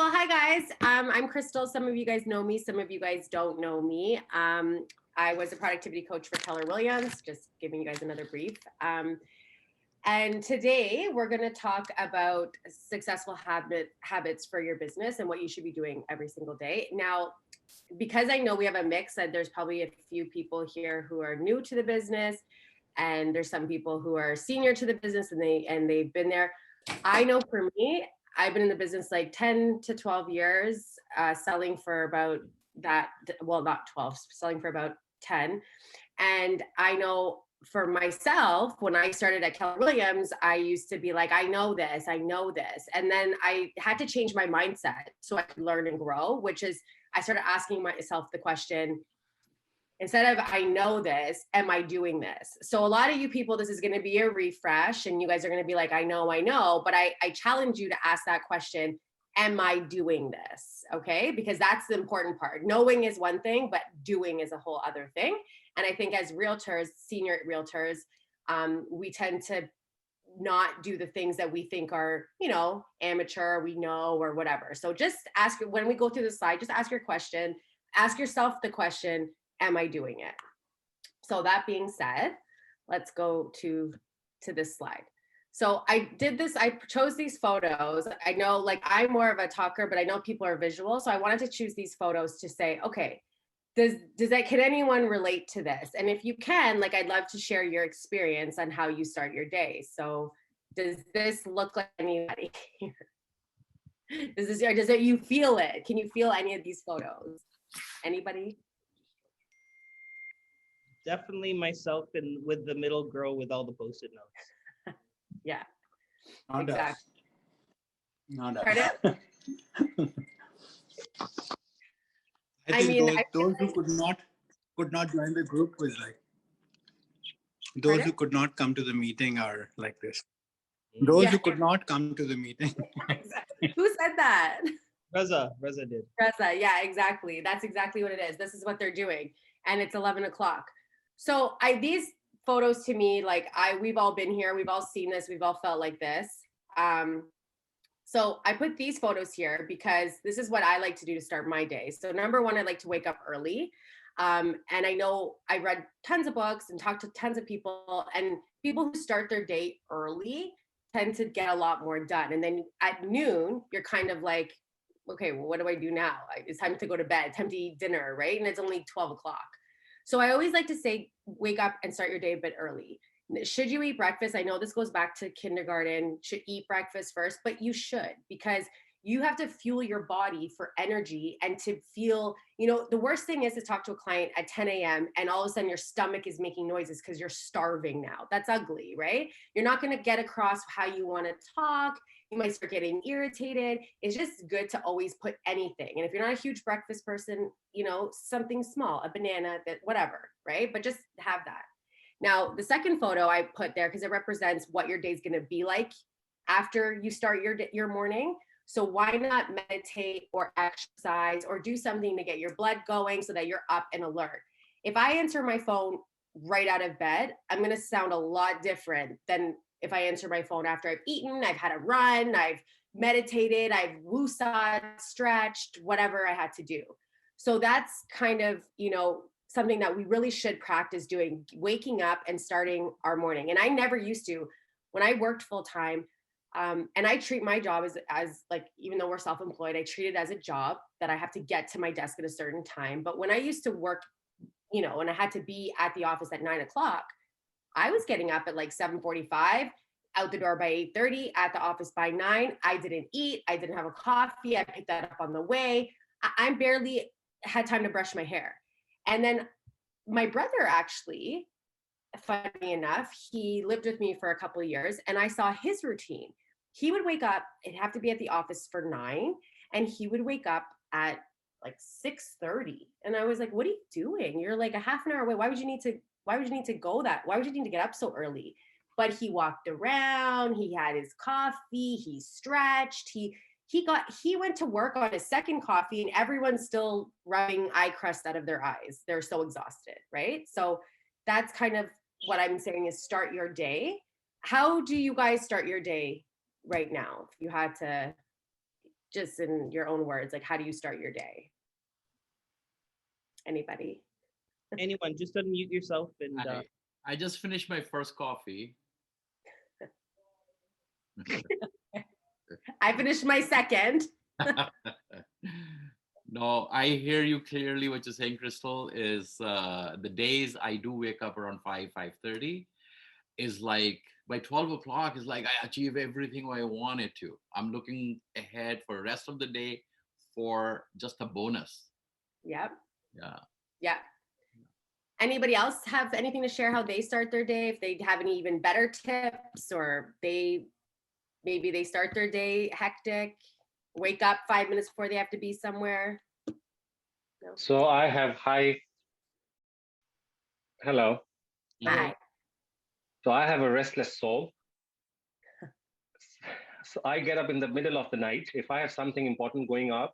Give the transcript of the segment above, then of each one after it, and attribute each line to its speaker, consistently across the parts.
Speaker 1: Well, hi guys. I'm Crystal. Some of you guys know me. Some of you guys don't know me. I was a productivity coach for Keller Williams, just giving you guys another brief. And today we're going to talk about successful habits for your business and what you should be doing every single day. Now, because I know we have a mix, and there's probably a few people here who are new to the business, and there's some people who are senior to the business and they've been there. I know for me, I've been in the business like 10 to 12 years, selling for about that, well, not 12, selling for about 10. And I know for myself, when I started at Keller Williams, I used to be like, I know this. And then I had to change my mindset so I could learn and grow, which is I started asking myself the question, instead of I know this, am I doing this? So a lot of you people, this is going to be a refresh and you guys are going to be like, I know, but I challenge you to ask that question, am I doing this? Okay, because that's the important part. Knowing is one thing, but doing is a whole other thing. And I think as realtors, senior realtors, we tend to not do the things that we think are, amateur, we know, or whatever. So just ask, when we go through the slide, just ask your question, ask yourself the question, am I doing it? So that being said, let's go to this slide. So I did this, I chose these photos. I know, like, I'm more of a talker, but I know people are visual. So I wanted to choose these photos to say, okay, can anyone relate to this? And if you can, like, I'd love to share your experience on how you start your day. So does this look like anybody here? Does it, you feel it? Can you feel any of these photos? Anybody?
Speaker 2: Definitely myself and with the middle girl with all the post-it notes.
Speaker 1: Yeah.
Speaker 3: Not
Speaker 1: exactly.
Speaker 3: Not
Speaker 1: I mean,
Speaker 3: those who could not join the group was like, those who could not come to the meeting are like this. Those who could not come to the meeting.
Speaker 1: Who said that?
Speaker 2: Reza did.
Speaker 1: Reza, yeah, exactly. That's exactly what it is. This is what they're doing. And it's 11 o'clock. So these photos to me, like we've all been here. We've all seen this. We've all felt like this. So I put these photos here because this is what I like to do to start my day. So number one, I like to wake up early. And I know I read tons of books and talked to tons of people, and people who start their day early tend to get a lot more done. And then at noon, you're kind of like, okay, well, what do I do now? It's time to go to bed, time to eat dinner, right? And it's only 12 o'clock. So I always like to say, wake up and start your day a bit early. Should you eat breakfast? I know this goes back to kindergarten, should eat breakfast first, but you should, because you have to fuel your body for energy and to feel, the worst thing is to talk to a client at 10 a.m. and all of a sudden your stomach is making noises because you're starving now. That's ugly, right? You're not going to get across how you want to talk. You might start getting irritated. It's just good to always put anything. And if you're not a huge breakfast person, something small, a banana, whatever, right? But just have that. Now, the second photo I put there because it represents what your day's going to be like after you start your morning. So why not meditate or exercise or do something to get your blood going so that you're up and alert? If I answer my phone right out of bed, I'm going to sound a lot different than if I answer my phone after I've eaten, I've had a run, I've meditated, I've woosah, stretched, whatever I had to do. So that's kind of, something that we really should practice doing, waking up and starting our morning. And I never used to. When I worked full time, and I treat my job as like, even though we're self-employed, I treat it as a job that I have to get to my desk at a certain time. But when I used to work, and I had to be at the office at 9 o'clock, I was getting up at like 7:45, out the door by 8:30, at the office by 9. I didn't eat. I didn't have a coffee. I picked that up on the way. I barely had time to brush my hair. And then my brother, actually, funny enough, he lived with me for a couple of years, and I saw his routine. He would wake up, it'd have to be at the office for 9, and he would wake up at like 6:30. And I was like, what are you doing? You're like a half an hour away. Why would you need to go that? Why would you need to get up so early? But he walked around, he had his coffee, he stretched, he went to work on his second coffee, and everyone's still rubbing eye crust out of their eyes. They're so exhausted, right? So that's kind of what I'm saying is start your day. How do you guys start your day right now? If you had to just in your own words, like how do you start your day? Anybody?
Speaker 2: Anyone, just unmute yourself and
Speaker 4: I just finished my first coffee.
Speaker 1: I finished my second.
Speaker 4: No, I hear you clearly. What you're saying, Crystal, is the days I do wake up around 5:30 is like by 12 o'clock is like I achieve everything I wanted to. I'm looking ahead for the rest of the day for just a bonus.
Speaker 1: Yep.
Speaker 4: Yeah.
Speaker 1: Yeah. Anybody else have anything to share how they start their day? If they have any even better tips, or maybe they start their day hectic, wake up 5 minutes before they have to be somewhere. No?
Speaker 5: So I have hello.
Speaker 1: Hi.
Speaker 5: So I have a restless soul. So I get up in the middle of the night. If I have something important going on,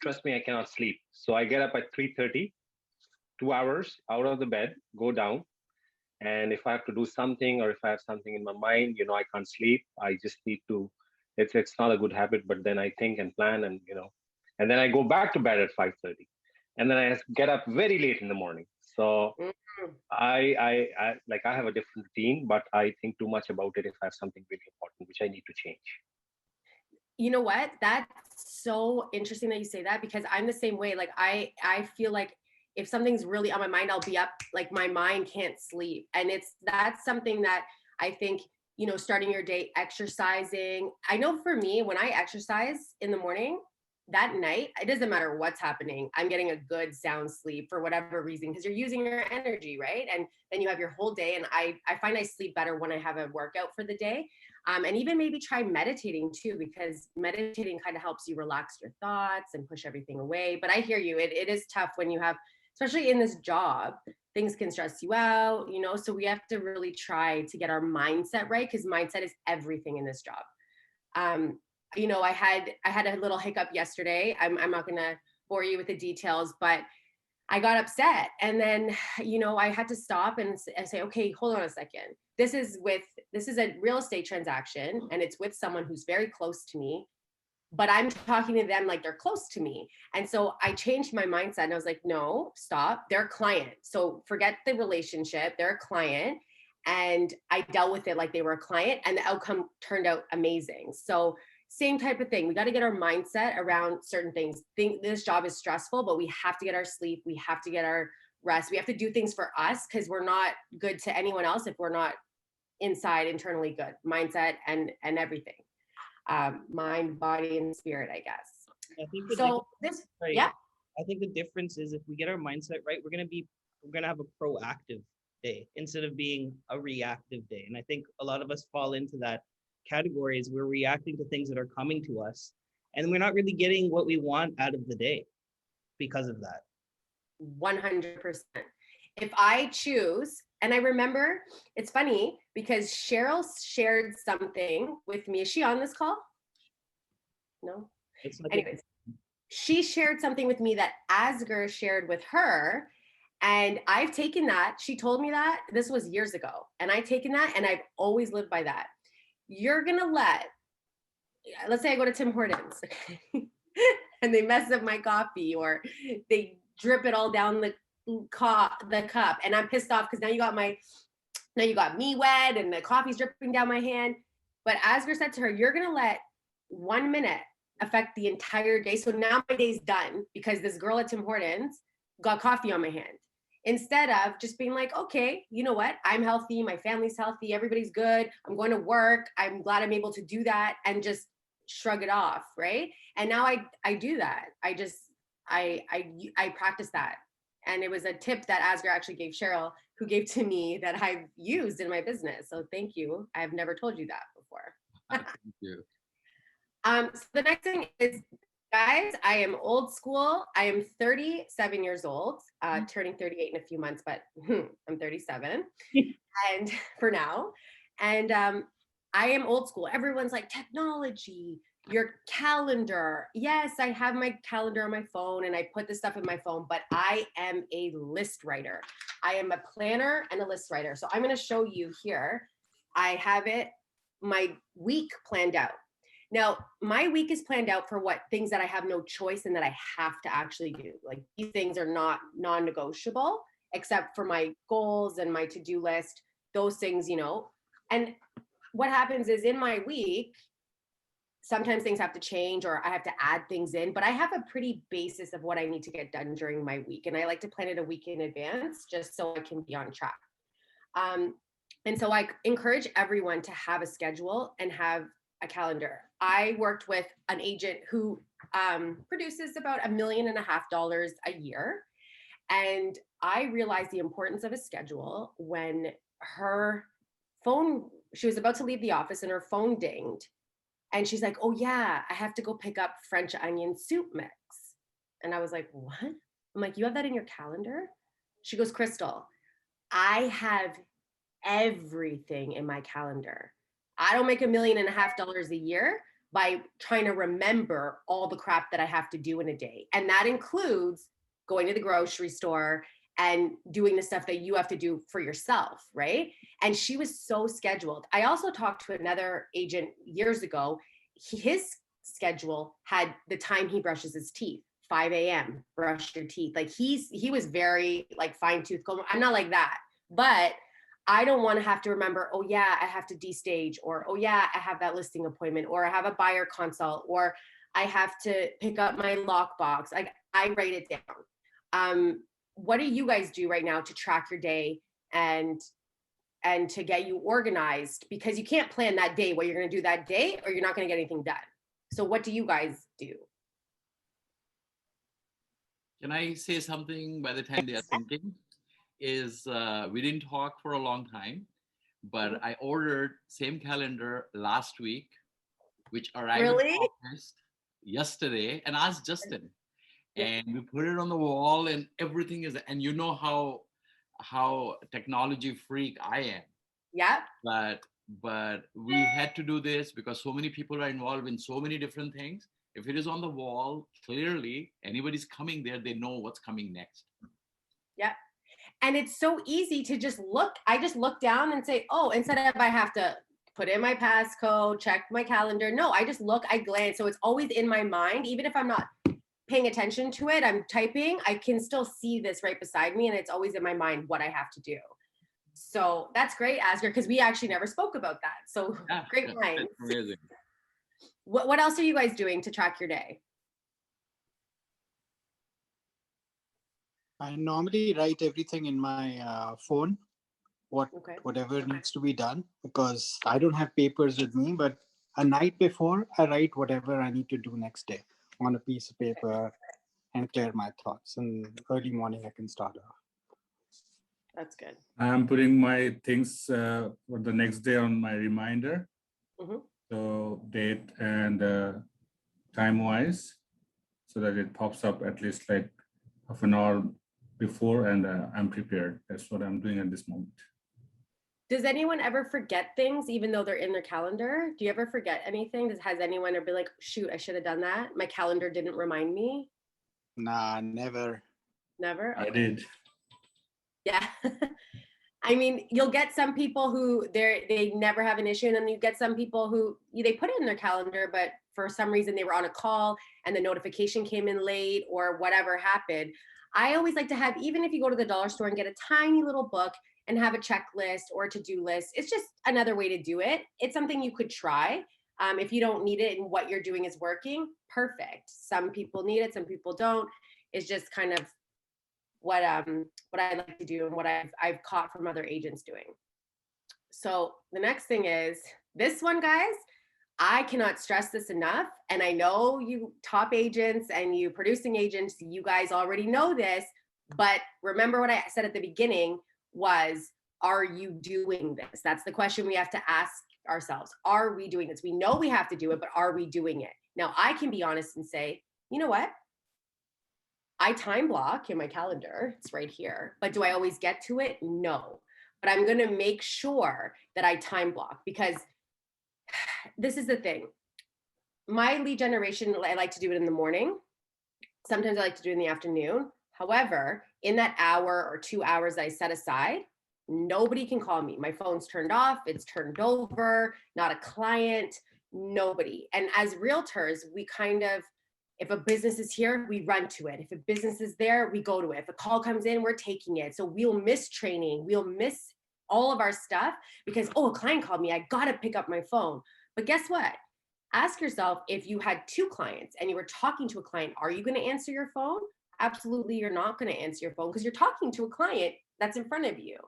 Speaker 5: trust me, I cannot sleep. So I get up at 3:30, 2 hours out of the bed, go down. And if I have to do something, or if I have something in my mind, I can't sleep. I just need to, it's not a good habit, but then I think and plan and then I go back to bed at 5:30. And then I get up very late in the morning. So I have a different routine, but I think too much about it if I have something really important, which I need to change.
Speaker 1: You know what? That's so interesting that you say that, because I'm the same way. Like I feel like if something's really on my mind, I'll be up, like my mind can't sleep. And that's something that I think, starting your day exercising. I know for me, when I exercise in the morning, that night, it doesn't matter what's happening, I'm getting a good sound sleep for whatever reason, because you're using your energy, right? And then you have your whole day. And I find I sleep better when I have a workout for the day. And even maybe try meditating too, because meditating kind of helps you relax your thoughts and push everything away. But I hear you. It is tough when you have, especially in this job, things can stress you out, so we have to really try to get our mindset right, because mindset is everything in this job. I had a little hiccup yesterday. I'm not going to bore you with the details, but I got upset. And then, I had to stop and say, okay, hold on a second. This is a real estate transaction, and it's with someone who's very close to me, but I'm talking to them like they're close to me. And so I changed my mindset and I was like, no, stop. They're a client. So forget the relationship. They're a client. And I dealt with it like they were a client, and the outcome turned out amazing. So same type of thing. We got to get our mindset around certain things. This job is stressful, but we have to get our sleep. We have to get our rest. We have to do things for us, because we're not good to anyone else if we're not inside internally good. Mindset and everything. Mind, body, and spirit, I guess.
Speaker 2: I think I think the difference is if we get our mindset right, we're gonna have a proactive day instead of being a reactive day. And I think a lot of us fall into that category, is we're reacting to things that are coming to us, and we're not really getting what we want out of the day because of that.
Speaker 1: 100%. If I choose, and I remember, it's funny because Cheryl shared something with me. Is she on this call? No. Anyways, she shared something with me that Asger shared with her. And I've taken that. She told me that. This was years ago. And I've taken that, and I've always lived by that. You're going to let's say I go to Tim Hortons and they mess up my coffee, or they drip it all down the cup, and I'm pissed off because now you got me wet and the coffee's dripping down my hand. But Asger said to her, you're going to let 1 minute affect the entire day. So now my day's done because this girl at Tim Hortons got coffee on my hand. Instead of just being like, okay, you know what? I'm healthy. My family's healthy. Everybody's good. I'm going to work. I'm glad I'm able to do that, and just shrug it off. Right. And now I do that. I practice that. And it was a tip that Asger actually gave Cheryl, who gave to me, that I've used in my business. So thank you. I've never told you that before.
Speaker 4: Thank you.
Speaker 1: So the next thing is, guys, I am old school. I am 37 years old, turning 38 in a few months, but I'm 37 and for now. And I am old school. Everyone's like, technology, your calendar. Yes, I have my calendar on my phone and I put this stuff in my phone, but I am a list writer. I am a planner and a list writer. So I'm going to show you here. I have my week planned out. Now, my week is planned out for what things that I have no choice and that I have to actually do. Like these things are not non-negotiable, except for my goals and my to-do list, those things, you know. And what happens is in my week, sometimes things have to change or I have to add things in, but I have a pretty basis of what I need to get done during my week. And I like to plan it a week in advance just so I can be on track. And so I encourage everyone to have a schedule and have a calendar. I worked with an agent who produces about $1.5 million a year. And I realized the importance of a schedule when her phone, she was about to leave the office and her phone dinged. And she's like, oh yeah, I have to go pick up French onion soup mix. And I was like, what? I'm like, you have that in your calendar? She goes, Crystal, I have everything in my calendar. I don't make $1.5 million a year by trying to remember all the crap that I have to do in a day. And that includes going to the grocery store and doing the stuff that you have to do for yourself, right? And she was so scheduled. I also talked to another agent years ago. His schedule had the time he brushes his teeth. 5 a.m. brush your teeth. Like he was very like fine tooth comb. I'm not like that, but I don't want to have to remember, oh yeah, I have to destage, or oh yeah, I have that listing appointment, or I have a buyer consult, or I have to pick up my lockbox. Like I write it down. What do you guys do right now to track your day and to get you organized? Because you can't plan that day what you're going to do that day, or you're not going to get anything done. So what do you guys do?
Speaker 4: Can I say something by the time they are thinking? Is we didn't talk for a long time, but I ordered same calendar last week, which arrived in the office yesterday, and asked Justin. And we put it on the wall and everything is, and you know how technology freak I am.
Speaker 1: Yeah.
Speaker 4: But we had to do this because so many people are involved in so many different things. If it is on the wall, clearly anybody's coming there, they know what's coming next.
Speaker 1: Yeah. And it's so easy to just look. I just look down and say, oh, instead of I have to put in my passcode, check my calendar. No, I just look, I glance. So it's always in my mind, even if I'm not paying attention to it, I'm typing, I can still see this right beside me. And it's always in my mind what I have to do. So that's great, Asger, because we actually never spoke about that. So yeah, great minds.
Speaker 4: Amazing.
Speaker 1: What else are you guys doing to track your day?
Speaker 3: I normally write everything in my phone, whatever needs to be done, because I don't have papers with me, but a night before I write whatever I need to do next day on a piece of paper and clear my thoughts. And early morning I can start off.
Speaker 1: That's good.
Speaker 6: I'm putting my things for the next day on my reminder. So date and time wise, so that it pops up at least like half an hour before, and I'm prepared. That's what I'm doing at this moment.
Speaker 1: Does anyone ever forget things even though they're in their calendar? Do you ever forget anything? Has anyone ever been like, shoot, I should have done that? My calendar didn't remind me?
Speaker 3: Nah, never.
Speaker 1: Never?
Speaker 6: I did.
Speaker 1: Yeah. I mean, you'll get some people who they never have an issue, and then you get some people who they put it in their calendar, but for some reason they were on a call and the notification came in late or whatever happened. I always like to have, even if you go to the dollar store and get a tiny little book and have a checklist or a to-do list, it's just another way to do it. It's something you could try. If you don't need it and what you're doing is working, perfect. Some people need it, some people don't. It's just kind of what I like to do and what I've caught from other agents doing. So the next thing is this one, guys. I cannot stress this enough. And I know you top agents and you producing agents, you guys already know this, but remember what I said at the beginning was, are you doing this? That's the question we have to ask ourselves. Are we doing this? We know we have to do it, but are we doing it? Now I can be honest and say, you know what? I time block in my calendar. It's right here. But do I always get to it? No. But I'm going to make sure that I time block, because this is the thing. My lead generation, I like to do it in the morning. Sometimes I like to do it in the afternoon. However, in that hour or 2 hours I set aside, nobody can call me. My phone's turned off. It's turned over. Not a client. Nobody. And as realtors, we kind of, if a business is here, we run to it. If a business is there, we go to it. If a call comes in, we're taking it. So we'll miss training. We'll miss all of our stuff because, oh, a client called me. I got to pick up my phone. But guess what? Ask yourself, if you had 2 clients and you were talking to a client, are you going to answer your phone? Absolutely, you're not going to answer your phone because you're talking to a client that's in front of you.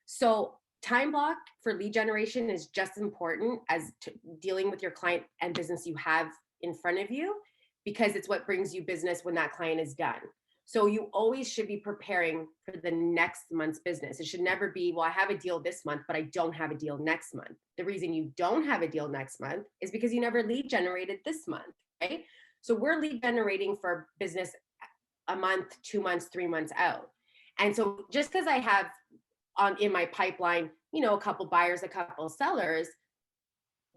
Speaker 1: So time block for lead generation is just as important as dealing with your client and business you have in front of you, because it's what brings you business when that client is done. So you always should be preparing for the next month's business. It should never be, well, I have a deal this month, but I don't have a deal next month. The reason you don't have a deal next month is because you never lead generated this month, right? So we're lead generating for business a month, 2 months, 3 months out. And so just because I have in my pipeline, you know, a couple buyers, a couple sellers,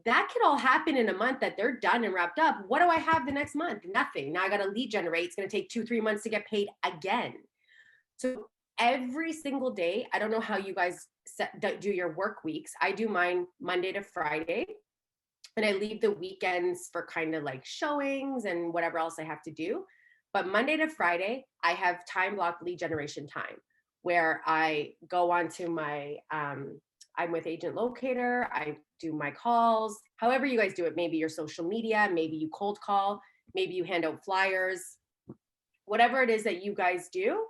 Speaker 1: that could all happen in a month that they're done and wrapped up. What do I have the next month? Nothing. Now I got to lead generate. It's going to take 2-3 months to get paid again. So every single day, I don't know how you guys do your work weeks. I do mine Monday to Friday, and I leave the weekends for kind of like showings and whatever else I have to do. But Monday to Friday, I have time block lead generation time where I go onto my, I'm with Agent Locator, I do my calls, however you guys do it, maybe your social media, maybe you cold call, maybe you hand out flyers, whatever it is that you guys do,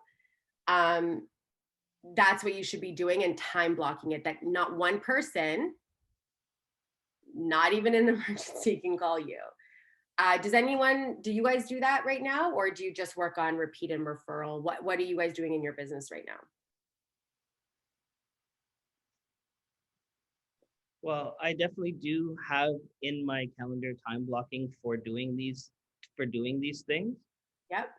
Speaker 1: that's what you should be doing and time blocking it, that not one person, not even an emergency, can call you. Do you guys do that right now? Or do you just work on repeat and referral? What are you guys doing in your business right now?
Speaker 2: Well, I definitely do have in my calendar time blocking for doing these things.
Speaker 1: Yep.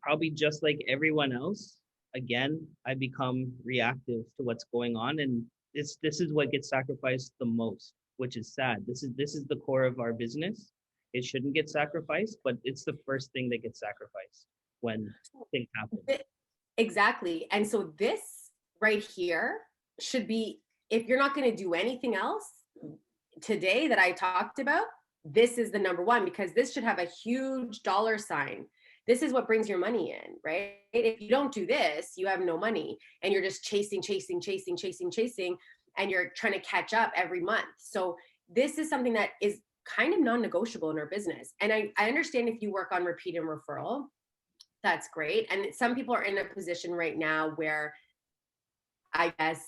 Speaker 2: Probably just like everyone else, again, I become reactive to what's going on, and this is what gets sacrificed the most, which is sad. This is the core of our business. It shouldn't get sacrificed, but it's the first thing that gets sacrificed when things happen.
Speaker 1: Exactly. And so this right here should be, if you're not going to do anything else today that I talked about, this is the number one, because this should have a huge dollar sign. This is what brings your money in, right? If you don't do this, you have no money and you're just chasing, and you're trying to catch up every month. So this is something that is kind of non-negotiable in our business. And I understand if you work on repeat and referral, that's great. And some people are in a position right now where I guess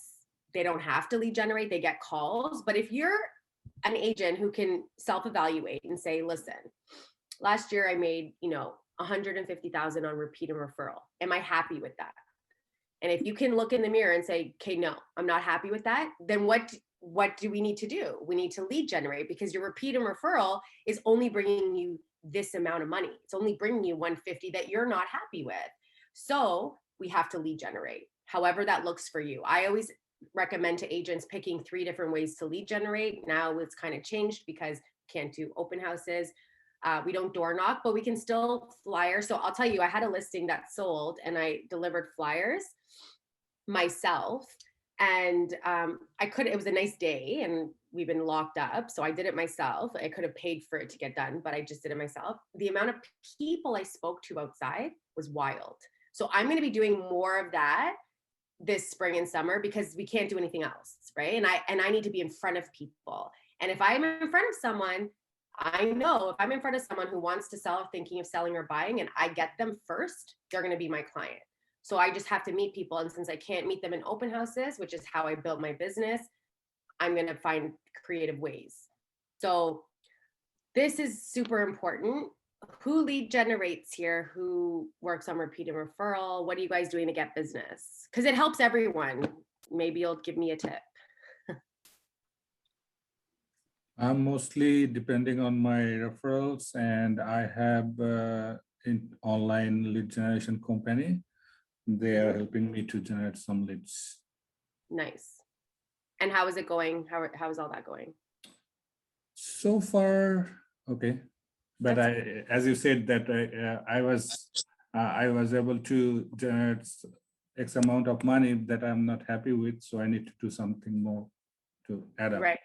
Speaker 1: they don't have to lead generate, they get calls. But if you're an agent who can self-evaluate and say, listen, last year I made, $150,000 on repeat and referral. Am I happy with that? And if you can look in the mirror and say, okay, no, I'm not happy with that, then what do we need to do? We need to lead generate, because your repeat and referral is only bringing you this amount of money. It's only bringing you 150 that you're not happy with. So we have to lead generate, however that looks for you. I always recommend to agents picking 3 different ways to lead generate. Now it's kind of changed because we can't do open houses. We don't door knock, but we can still flyer. So I'll tell you, I had a listing that sold and I delivered flyers myself. And it was a nice day and we've been locked up. So I did it myself. I could have paid for it to get done, but I just did it myself. The amount of people I spoke to outside was wild. So I'm going to be doing more of that this spring and summer because we can't do anything else, right? And I need to be in front of people. And if I'm in front of someone, I know if I'm in front of someone who wants to sell, thinking of selling or buying, and I get them first, they're going to be my client. So I just have to meet people. And since I can't meet them in open houses, which is how I built my business, I'm going to find creative ways. So this is super important. Who lead generates here? Who works on repeat and referral? What are you guys doing to get business? Because it helps everyone. Maybe you'll give me a tip.
Speaker 6: I'm mostly depending on my referrals, and I have an online lead generation company. They are helping me to generate some leads.
Speaker 1: Nice. And how is it going? How is all that going?
Speaker 6: So far, okay. But as you said, that I was able to generate X amount of money that I'm not happy with, so I need to do something more to add up.
Speaker 1: Right.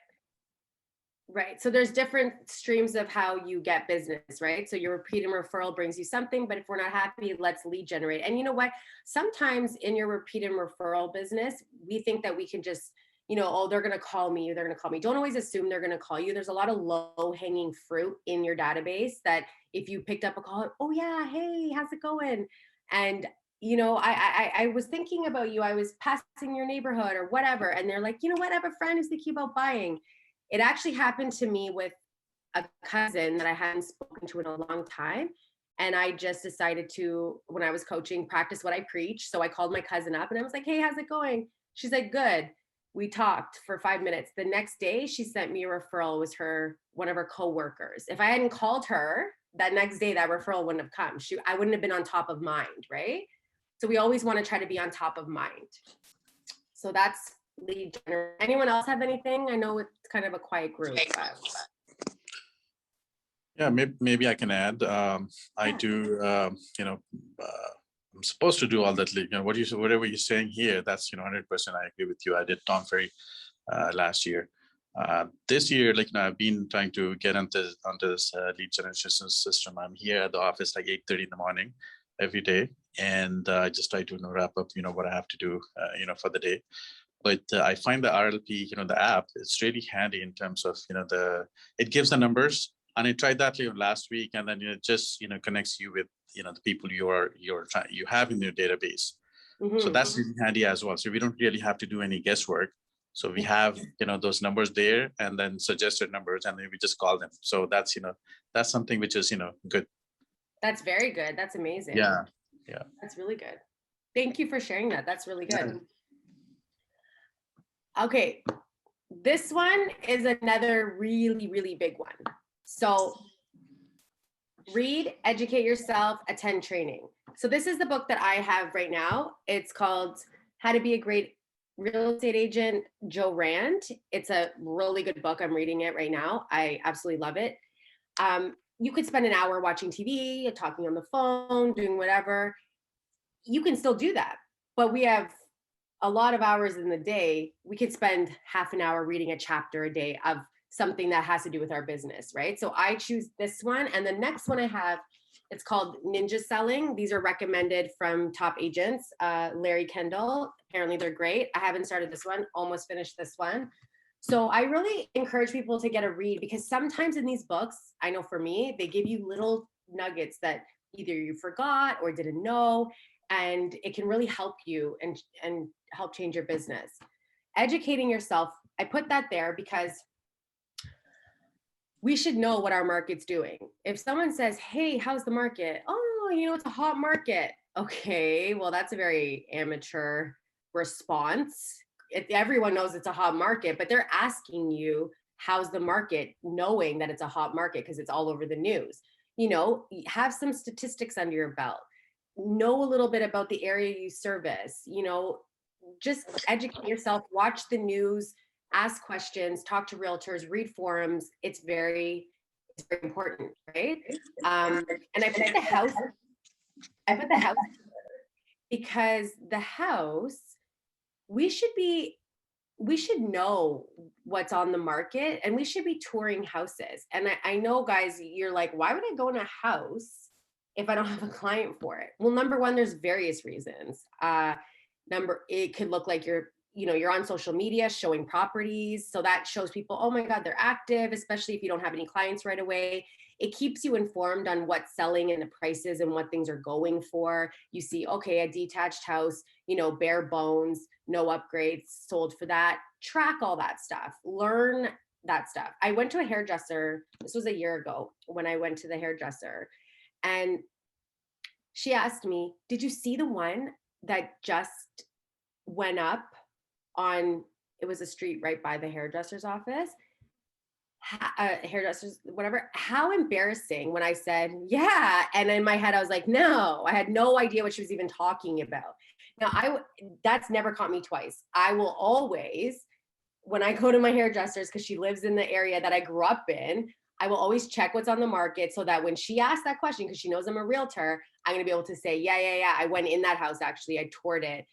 Speaker 1: Right. So there's different streams of how you get business, right? So your repeat and referral brings you something, but if we're not happy, let's lead generate. And you know what? Sometimes in your repeat and referral business, we think that we can just, oh, they're going to call me, they're going to call me. Don't always assume they're going to call you. There's a lot of low hanging fruit in your database that if you picked up a call, oh yeah, hey, how's it going? And I was thinking about you. I was passing your neighborhood or whatever. And they're like, you know what? I have a friend who's thinking about buying. It actually happened to me with a cousin that I hadn't spoken to in a long time. And I just decided to, when I was coaching, practice what I preach. So I called my cousin up and I was like, hey, how's it going? She's like, good. We talked for 5 minutes. The next day, she sent me a referral. It was one of her coworkers. If I hadn't called her that next day, that referral wouldn't have come. I wouldn't have been on top of mind, right? So we always want to try to be on top of mind. So that's lead generation. Anyone else have anything? I know it's kind of a quiet group.
Speaker 7: Yeah, maybe I can add. I do, I'm supposed to do all that. Whatever you're saying here, that's 100%. I agree with you. I did Tom Ferry last year. This year, I've been trying to get onto this lead generation system. I'm here at the office like 8:30 in the morning every day, and I just try to wrap up what I have to do for the day. But I find the RLP, the app, it's really handy in terms of it gives the numbers. And I tried that last week, and then it just connects you with the people you have in your database. Mm-hmm. So that's really handy as well. So we don't really have to do any guesswork. So we have those numbers there, and then suggested numbers, and then we just call them. So that's that's something which is good.
Speaker 1: That's very good. That's amazing.
Speaker 7: Yeah.
Speaker 1: That's really good. Thank you for sharing that. That's really good. Yeah. Okay, this one is another really, really big one. So read, educate yourself, attend training. So this is the book that I have right now. It's called How to Be a Great Real Estate Agent, Joe Rand. It's a really good book. I'm reading it right now. I absolutely love it. You could spend an hour watching TV, talking on the phone, doing whatever. You can still do that, but we have a lot of hours in the day. We could spend half an hour reading a chapter a day of something that has to do with our business, right? So I choose this one. And the next one I have, it's called Ninja Selling. These are recommended from top agents, Larry Kendall. Apparently they're great. I haven't started this one, almost finished this one. So I really encourage people to get a read, because sometimes in these books, I know for me, they give you little nuggets that either you forgot or didn't know, and it can really help you and help change your business. Educating yourself, I put that there because we should know what our market's doing. If someone says, hey, how's the market? Oh, it's a hot market. Okay, well, that's a very amateur response. Everyone knows it's a hot market, but they're asking you, how's the market, knowing that it's a hot market because it's all over the news. Have some statistics under your belt. Know a little bit about the area you service. Just educate yourself, watch the news, ask questions, talk to realtors, read forums. It's very important, right? And I put the house because the house, we should know what's on the market, and we should be touring houses. And I know, guys, you're like, why would I go in a house if I don't have a client for it? Well, number one, there's various reasons. It could look like you're on social media showing properties. So that shows people, oh my God, they're active, especially if you don't have any clients right away. It keeps you informed on what's selling and the prices and what things are going for. You see, okay, a detached house, bare bones, no upgrades, sold for that. Track all that stuff. Learn that stuff. I went to a hairdresser. This was a year ago when I went to the hairdresser, and she asked me, did you see the one that just went up on, it was a street right by the hairdresser's office, hairdressers, whatever. How embarrassing when I said, yeah. And in my head, I was like, no, I had no idea what she was even talking about. Now, that's never caught me twice. I will always, when I go to my hairdressers, because she lives in the area that I grew up in, I will always check what's on the market so that when she asks that question, because she knows I'm a realtor, I'm going to be able to say, yeah. I went in that house, actually. I toured it.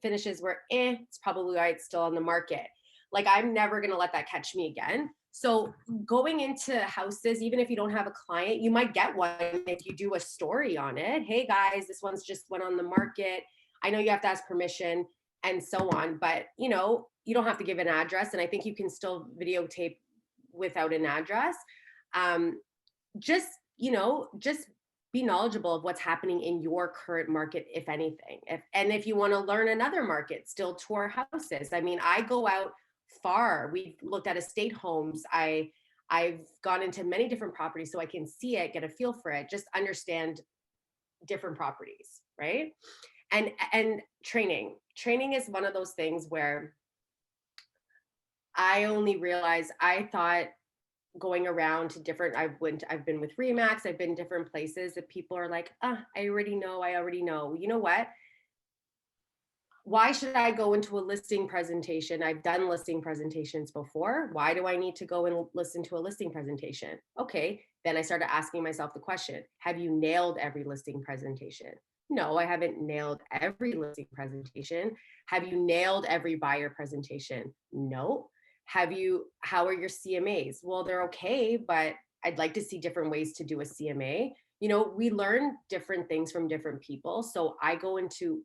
Speaker 1: Finishes were, it's probably why it's still on the market. Like, I'm never going to let that catch me again. So going into houses, even if you don't have a client, you might get one if you do a story on it. Hey guys, this one's just went on the market. I know you have to ask permission and so on, but you know, you don't have to give an address. And I think you can still videotape without an address. Just, you know, just be knowledgeable of what's happening in your current market, if anything. If you want to learn another market, still tour houses. I mean, I go out far. We've looked at estate homes. I've gone into many different properties so I can see it, get a feel for it, just understand different properties, right? And training is one of those things where I only realized, I thought going around to different, I've been with Remax, I've been different places that people are like, I already know. You know what? Why should I go into a listing presentation? I've done listing presentations before. Why do I need to go and listen to a listing presentation? Okay, then I started asking myself the question, have you nailed every listing presentation? No, I haven't nailed every listing presentation. Have you nailed every buyer presentation? No. How are your CMAs? Well, they're okay, but I'd like to see different ways to do a CMA. You know, we learn different things from different people. So I go into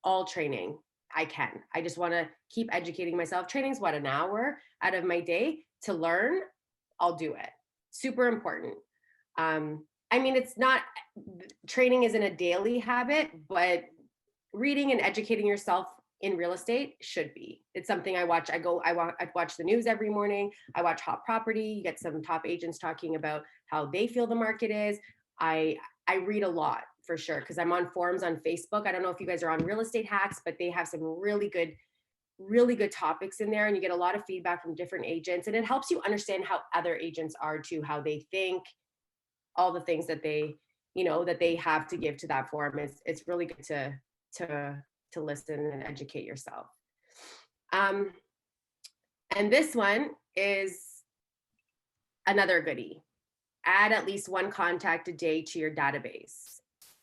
Speaker 1: all training I can. I just want to keep educating myself. Training's what, an hour out of my day to learn? I'll do it. Super important. I mean, it's not, training isn't a daily habit, but reading and educating yourself in real estate should be. It's something I watch. I watch the news every morning. I watch Hot Property. You get some top agents talking about how they feel the market is. I read a lot for sure, because I'm on forums on Facebook. I don't know if you guys are on Real Estate Hacks, but they have some really good topics in there, and you get a lot of feedback from different agents, and it helps you understand how other agents are too, how they think, all the things that they, you know, that they have to give to that forum. It's really good to listen and educate yourself. And this one is another goodie. Add at least one contact a day to your database.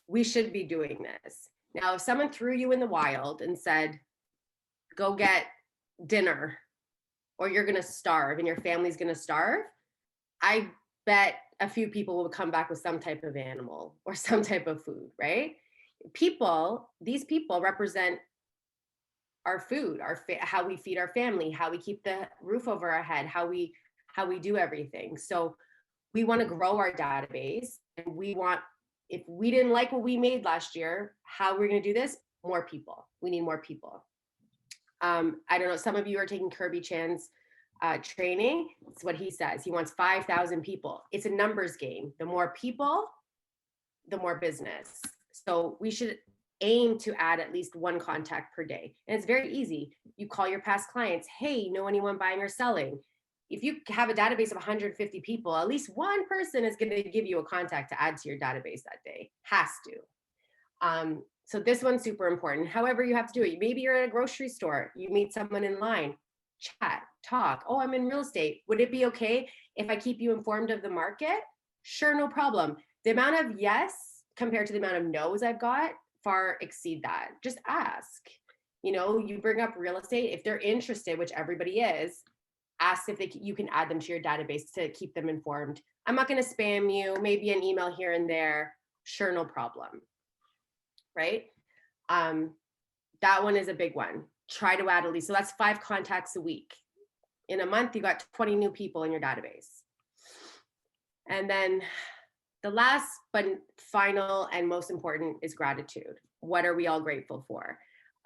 Speaker 1: We should be doing this. Now, if someone threw you in the wild and said, go get dinner, or you're going to starve and your family's going to starve, I bet a few people will come back with some type of animal or some type of food, right? These people represent our food, how we feed our family, how we keep the roof over our head, how we do everything. So we want to grow our database, and if we didn't like what we made last year, how we're going to do this? More people. We need more people. I don't know, some of you are taking Kirby Chan's training. It's what he says. He wants 5,000 people. It's a numbers game. The more people, the more business. So we should aim to add at least one contact per day. And it's very easy. You call your past clients. Hey, know anyone buying or selling? If you have a database of 150 people, at least one person is going to give you a contact to add to your database that day. Has to. So this one's super important. However you have to do it. Maybe you're at a grocery store. You meet someone in line. Chat, talk. Oh, I'm in real estate. Would it be okay if I keep you informed of the market? Sure, no problem. The amount of yes compared to the amount of no's I've got far exceed that. Just ask. You know, you bring up real estate. If they're interested, which everybody is, ask if you can add them to your database to keep them informed. I'm not going to spam you, maybe an email here and there. Sure, no problem. Right? That one is a big one. Try to add at least, so that's 5 contacts a week. In a month, you got 20 new people in your database. And then the last but final and most important is gratitude. What are we all grateful for?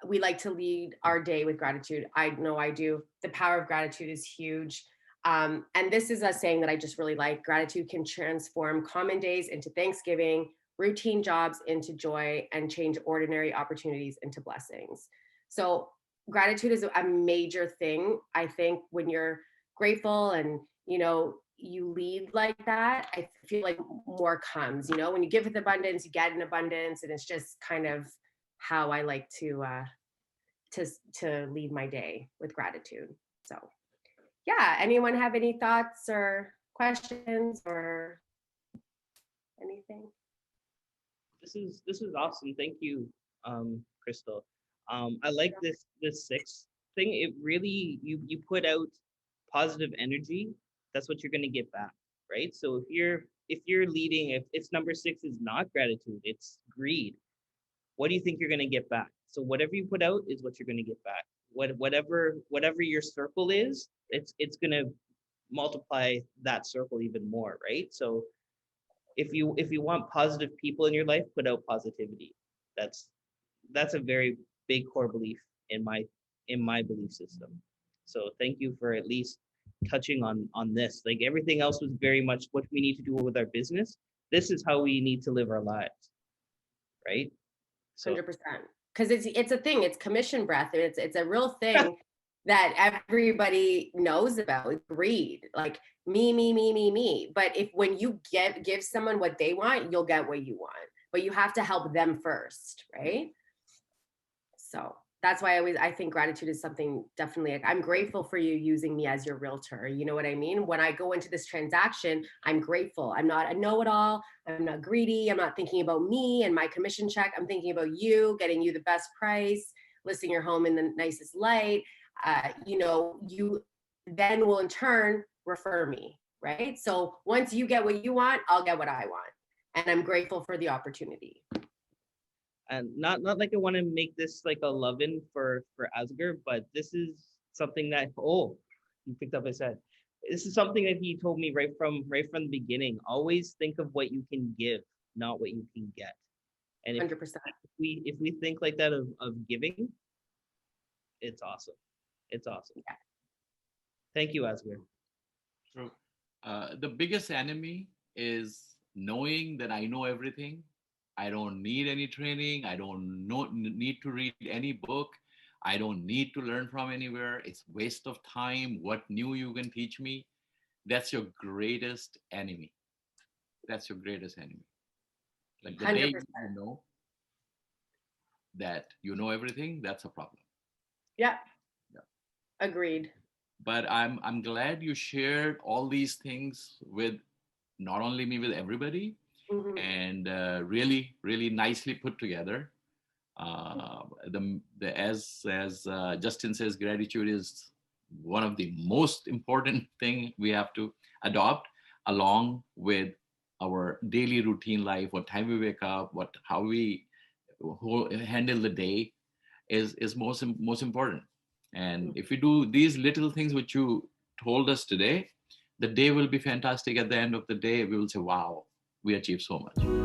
Speaker 1: We like to lead our day with gratitude. I know I do. The power of gratitude is huge. And this is a saying that I just really like. Gratitude can transform common days into Thanksgiving, routine jobs into joy, and change ordinary opportunities into blessings. So gratitude is a major thing. I think when you're grateful and, you know, you lead like that, I feel like more comes, you know, when you give with abundance, you get in abundance. And it's just kind of how I like to lead my day, with gratitude. So yeah, anyone have any thoughts or questions or anything?
Speaker 2: This is awesome. Thank you, Crystal. I like this 6 thing. It really, you put out positive energy that's what you're going to get back, right? So if you're leading, if number 6 is not gratitude, it's greed, what do you think you're going to get back? So whatever you put out is what you're going to get back. Whatever your circle is, it's going to multiply that circle even more, right? So if you want positive people in your life, put out positivity. That's a very big core belief in my belief system. So thank you for at least touching on this. Like everything else was very much what we need to do with our business. This is how we need to live our lives, right? So
Speaker 1: 100%. Because it's a thing. It's commission breath. It's a real thing that everybody knows about. Greed, like me. But when you give someone what they want, you'll get what you want. But you have to help them first, right? So that's why I think gratitude is something definitely, like, I'm grateful for you using me as your realtor. You know what I mean? When I go into this transaction, I'm grateful. I'm not a know-it-all. I'm not greedy. I'm not thinking about me and my commission check. I'm thinking about you, getting you the best price, listing your home in the nicest light. You then will in turn refer me, right? So once you get what you want, I'll get what I want. And I'm grateful for the opportunity.
Speaker 2: And not like I want to make this like a love-in for Asger, but this is something that you picked up. I said this is something that he told me right from the beginning. Always think of what you can give, not what you can get. And
Speaker 1: 100%.
Speaker 2: if we think like that of giving, it's awesome. It's awesome. Yeah. Thank you, Asger.
Speaker 4: True. The biggest enemy is knowing that I know everything. I don't need any training. I don't need to read any book. I don't need to learn from anywhere. It's waste of time. What new you can teach me? That's your greatest enemy. That's your greatest enemy. Like the 100%. Day you know that you know everything, that's a problem.
Speaker 1: Yeah. Agreed.
Speaker 4: But I'm glad you shared all these things with not only me, with everybody. Mm-hmm. And really, really nicely put together. As Justin says, gratitude is one of the most important thing we have to adopt, along with our daily routine life. What time we wake up, how we handle the day is most important. And if we do these little things which you told us today, the day will be fantastic. At the end of the day, we will say, wow, we achieved so much.